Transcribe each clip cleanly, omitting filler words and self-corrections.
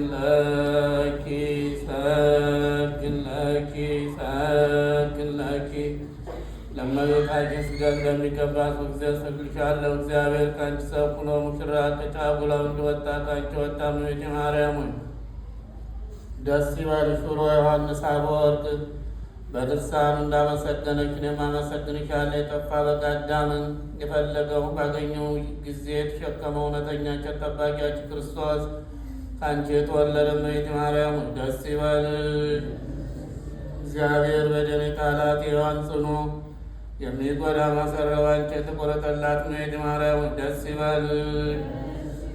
ለኪ ሰግድ ለኪ ለእመቤታችን ስግደት እንደሚገባት ጊዜ ሰግድልሻለሁ። እግዚአብሔር ከአንቺ ሰው ሆኖ ሙሽራ ከጫጉላው እንዲወጣ ከአንቺ ወጣ። እመቤቴ ማርያም ሆይ ደስ ይበልሽ ብሎ ዮሐንስ አፈወርቅ በድርሳኑ እንዳመሰገነች እኔም አመሰግንሻለሁ። የጠፋ በግ አዳምን የፈለገው ባገኘው ጊዜ የተሸከመው እውነተኛ እንጨት ጠባቂያችን ክርስቶስ ከአንቺ የተወለደ እመቤቴ ማርያም ሆይ ደስ ይበልሽ። እግዚአብሔር በደኔ ቃላት ሔዋን ጽኑ የሚጎዳ ማሰረው እንጨት የተቆረጠላት እመቤቴ ማርያም ሆይ ደስ ይበልሽ።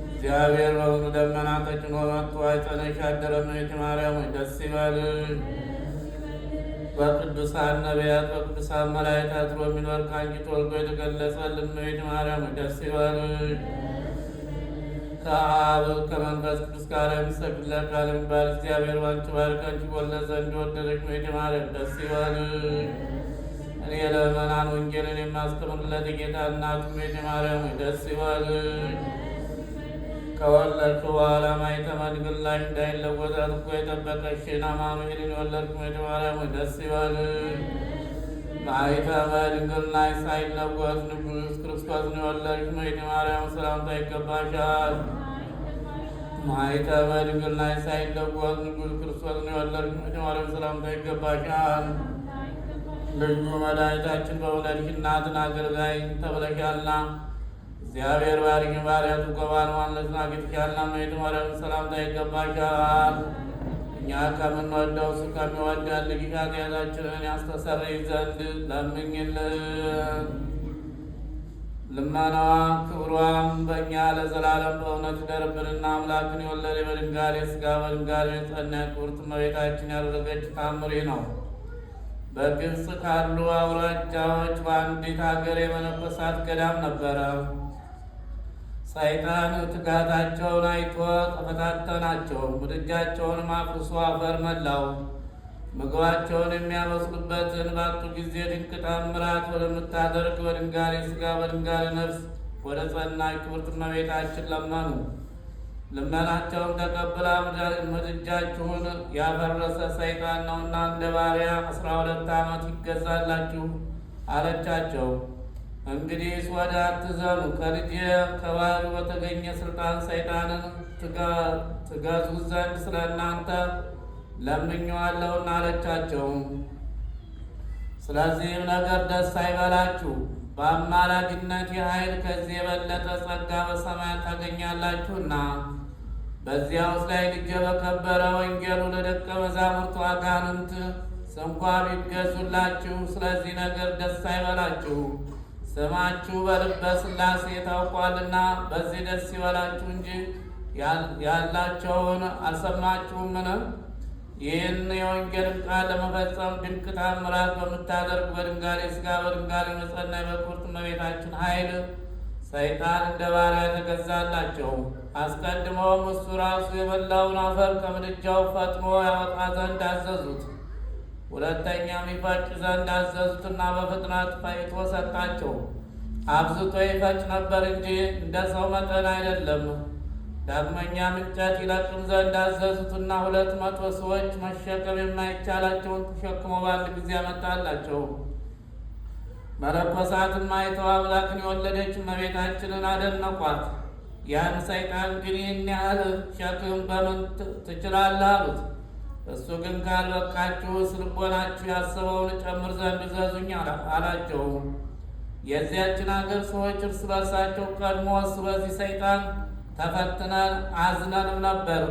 እግዚአብሔር በብዙ ደመና ተጭኖ መጥቶ አይጸነሽ አደረ እመቤቴ ማርያም ሆይ ደስ ይበልሽ። በቅዱሳን ነቢያት በቅዱሳን መላእክት አድሮ የሚኖር ከአንቺ ተወልዶ የተገለጸልን እመቤቴ ማርያም ሆይ ደስ ይበልሽ። ከአብ ከመንፈስ ቅዱስ ጋር የሚሰግድለት ቃል የሚባል እግዚአብሔር ባንቺ ባርክ አንቺ ወለድ ዘንድ ወደደች እመቤቴ ማርያም ደስ ይበልሽ። እኔ ለምእመናን ወንጌልን የማስተምርለት የጌታ እናቱ እመቤቴ ማርያም ሆይ ደስ ይበልሽ። ከወለድሽ በኋላ ማኅተመ ድንግልናሽ እንዳይለወጥ አጥብቆ የጠበቀሽን አማኑኤልን የወለድሽ እመቤቴ ማርያም ሆይ ደስ ይበልሽ። ማኅተመ ድንግልናሽ ሳይለወጥ ንጉሥ ክርስቶስን የወለድሽ እመቤቴ ማርያም ሰላምታ ይገባሻል። ማኅተመ ድንግልናሽ ሳይለወጥ ንጉሥ ክርስቶስን የወለድሽ እመቤቴ ማርያም ሰላምታ ይገባሻል። ልዩ መድኃኒታችን በወለድሽ እናትን አገልጋይ ተብለሻልና እግዚአብሔር ባርኪ ባሪያቱ ከባለሟልነትን አግኝተሻልና እመቤቴ ማርያም ሰላምታ ይገባሻል። እኛ ከምንወደው እሱ ከሚወደን ልጅሽ ኃጢአታችንን ያስተሰርይ ዘንድ ለምኝልን። ልመናዋ ክብሯም በእኛ ለዘላለም በእውነት ይደርብንና አምላክን የወለደ በድንጋሌ ሥጋ በድንጋሌ የጸና ክብርት እመቤታችን ያደረገች ታምሪ ነው። በግብፅ ካሉ አውራጃዎች በአንዲት ሀገር የመነኮሳት ገዳም ነበረ። ሰይጣን ትጋታቸውን አይቶ ተፈታተናቸው። ምድጃቸውንም አፍርሶ አፈር መላው። ምግባቸውን የሚያበስሉበትን ባጡ ጊዜ ድንቅ ታምራት ወደምታደርግ በድንጋሌ ሥጋ በድንጋሌ ነፍስ ወደ ጸናች ክብርት እመቤታችን ለመኑ። ልመናቸውን ተቀብላ ምድጃችሁን ያፈረሰ ሰይጣን ነውና እንደ ባሪያ 12 ዓመት ይገዛላችሁ አለቻቸው። እንግዲህ ወደ አትዘኑ፣ ከልጄ ከባሕርይ በተገኘ ሥልጣን ሰይጣንን ትገዙት ዘንድ ስለ እናንተ ለምኜዋለሁና አለቻቸው። ስለዚህም ነገር ደስ አይበላችሁ፣ በአማላጅነቴ ኃይል ከዚህ የበለጠ ጸጋ በሰማያት ታገኛላችሁና። በዚያውስ ላይ ልጄ በከበረ ወንጌሉ ለደቀ መዛሙርቱ አጋንንት ስንኳ ቢገዙላችሁ ስለዚህ ነገር ደስ አይበላችሁ። ስማችሁ በልበ ሥላሴ ታውቋልና በዚህ ደስ ይበላችሁ እንጂ ያላቸውን አልሰማችሁምን? ይህን የወንጌልን ቃል ለመፈጸም ድንቅ ታምራት በምታደርግ በድንጋሌ ሥጋ በድንጋሌ በጸናች በክብርት እመቤታችን ኃይል ሰይጣን እንደ ባሪያ ተገዛላቸው። አስቀድመውም እሱ ራሱ የበላውን አፈር ከምድጃው ፈጥኖ ያወጣ ዘንድ አዘዙት። ሁለተኛም ይፈጭ ዘንድ አዘዙትና በፍጥነት ፈጭቶ ሰጣቸው። አብዝቶ ይፈጭ ነበር እንጂ እንደ ሰው መጠን አይደለም። ዳግመኛም እንጨት ይለቅም ዘንድ አዘዙትና 200 ሰዎች መሸከም የማይቻላቸውን ተሸክሞ በአንድ ጊዜ ያመጣላቸው። መነኮሳትም አይተው አምላክን የወለደች እመቤታችንን አደነቋት። ያን ሰይጣን ግን ይህን ያህል ሸክም በምን ትችላለህ አሉት። እሱ ግን ካልበቃችሁስ ልቦናችሁ ያሰበውን ጨምር ዘንድ እዘዙኝ አላቸው። የዚያችን አገር ሰዎች እርስ በርሳቸው ቀድሞስ በዚህ ሰይጣን ተፈትነን አዝነንም ነበር፣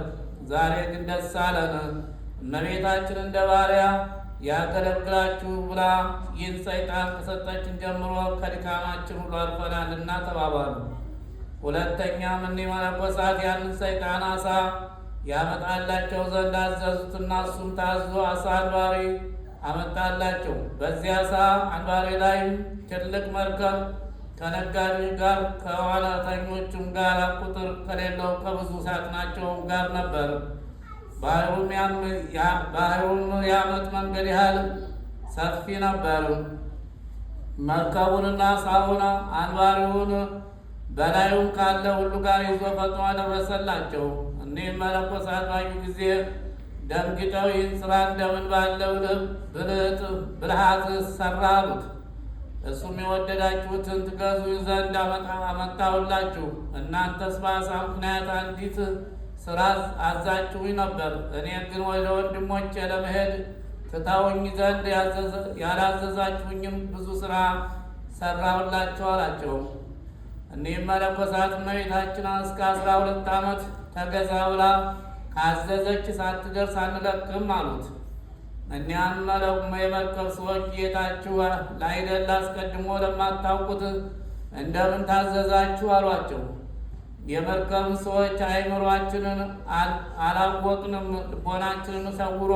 ዛሬ ግን ደስ አለን። እመቤታችን እንደ ባሪያ ያገለግላችሁ ብላ ይህን ሰይጣን ከሰጠችን ጀምሮ ከድካማችን ሁሉ አልፈናልና ተባባሉ። ሁለተኛም እኒህ መነኮሳት ያንን ሰይጣን አሳ ያመጣላቸው ዘንድ አዘዙትና እሱም ታዞ አሳ አንባሪ አመጣላቸው። በዚያ አሳ አንባሪ ላይ ትልቅ መርከብ ከነጋዴዎች ጋር ከዋናተኞቹም ጋር ቁጥር ከሌለው ከብዙ ሳጥናቸውም ጋር ነበር። ባህሩም የዓመት መንገድ ያህል ሰፊ ነበር። መርከቡንና አሳውን አንባሪውን በላዩም ካለ ሁሉ ጋር ይዞ ፈጥኖ አደረሰላቸው። እኒህም መነኮሳት ባዩ ጊዜ ደንግጠው ይህን ስራ እንደምን ባለው ብልሃት ሰራ አሉት። እሱም የወደዳችሁትን ትገዙ ዘንድ አመጣሁላችሁ። እናንተስ በአሳ ምክንያት አንዲት ስራ አዛችሁኝ ነበር። እኔ ግን ወደ ወንድሞቼ ለመሄድ ትታውኝ ዘንድ ያላዘዛችሁኝም ብዙ ስራ ሰራሁላችሁ አላቸው። እኒህም መነኮሳት እመቤታችን እስከ 12 ዓመት ተገዛ ብላ ካዘዘች ሳትደርስ አንለቅም አሉት። እኒያም የመርከብ ሰዎች ጌታችሁ ላይደለ አስቀድሞ ለማታውቁት እንደምን ታዘዛችሁ አሏቸው። የመርከብ ሰዎች አእምሯችንን አላወቅንም፣ ልቦናችንን ሰውሮ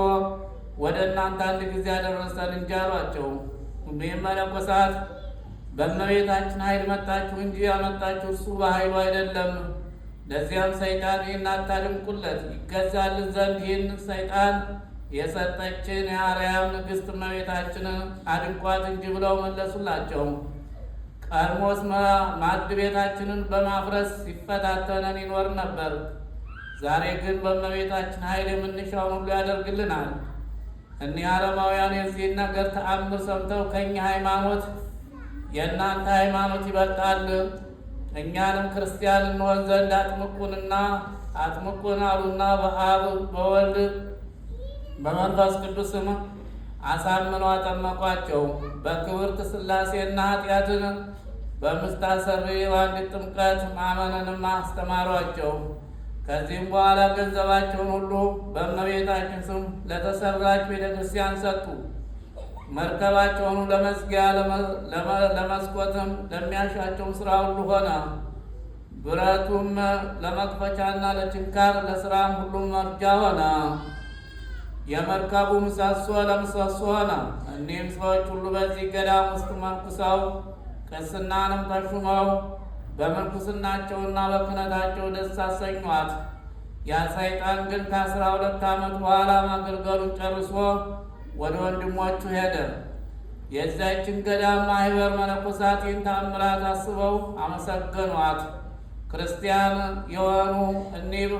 ወደ እናንተ አንድ ጊዜ ያደረሰን እንጂ አሏቸው። እኒህም መነኮሳት በእመቤታችን ኃይል መጣችሁ እንጂ ያመጣችሁ እርሱ በኃይሉ አይደለም። ለዚያም ሰይጣን ይህን አታድንቁለት፣ ይገዛል ዘንድ ይህን ሰይጣን የሰጠችን የአርያም ንግሥት እመቤታችንን አድንቋት እንጂ ብለው መለሱላቸው። ቀድሞስ ማዕድ ቤታችንን በማፍረስ ሲፈታተነን ይኖር ነበር። ዛሬ ግን በእመቤታችን ኃይል የምንሻውን ሁሉ ያደርግልናል። እኒህ ዓለማውያን የዚህን ነገር ተአምር ሰምተው ከእኛ ሃይማኖት የእናንተ ሃይማኖት ይበልጣል፣ እኛንም ክርስቲያን እንሆን ዘንድ አጥምቁን አሉና በአብ በወልድ በመንፈስ ቅዱስም አሳምነው አጠመቋቸው። በክብርት ሥላሴና ኃጢአትን በምታሰርይ በአንዲት ጥምቀት ማመንንም አስተማሯቸው። ከዚህም በኋላ ገንዘባቸውን ሁሉ በእመቤታችን ስም ለተሰራች ቤተ ክርስቲያን ሰጡ። መርከባቸውን ለመዝጊያ ለመስኮትም ለሚያሻቸውም ሥራ ሁሉ ሆነ። ብረቱም ለመክፈቻና ለችንካር ለሥራም ሁሉም መርጃ ሆነ። የመርከቡ ምሰሶ ለምሰሶ ሆነ። እኒህም ሰዎች ሁሉ በዚህ ገዳም ውስጥ መንኩሰው ቅስናንም ተሹመው በምንኩስናቸውና በክህነታቸው ደስ አሰኟት። ያ ሰይጣን ግን ከ12 ዓመት በኋላ ማገልገሉን ጨርሶ ወደ ወንድሞቹ ሄደ። የዚያችን ገዳም ማህበር መነኮሳት ይህን ተአምራት አስበው አመሰገኗት። ክርስቲያን የሆኑ እኒህ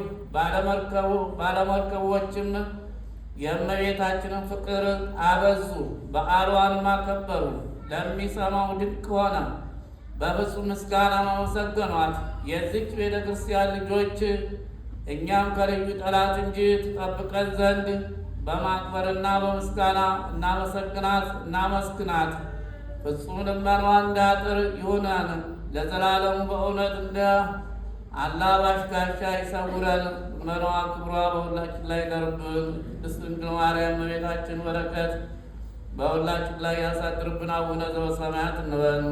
ባለመርከቦችም የእመቤታችንን ፍቅር አበዙ፣ በዓሏንም አከበሩ። ለሚሰማው ድንቅ ሆነ። በፍጹም ምስጋና አመሰገኗት። የዚች ቤተ ክርስቲያን ልጆች እኛም ከልዩ ጠላት እንጂ ትጠብቀን ዘንድ በማክበርና በምስጋና እናመስግናት። ፍጹም ልመናዋ እንዳጥር ይሁነን ለዘላለሙ በእውነት እንደ አላባሽ ጋሻ ይሰውረን። ልመናዋ ክብሯ በሁላችን ላይ ይደርብን። ቅድስት ድንግል ማርያም እመቤታችን በረከት በሁላችን ላይ ያሳድርብን። አቡነ ዘበሰማያት እንበል።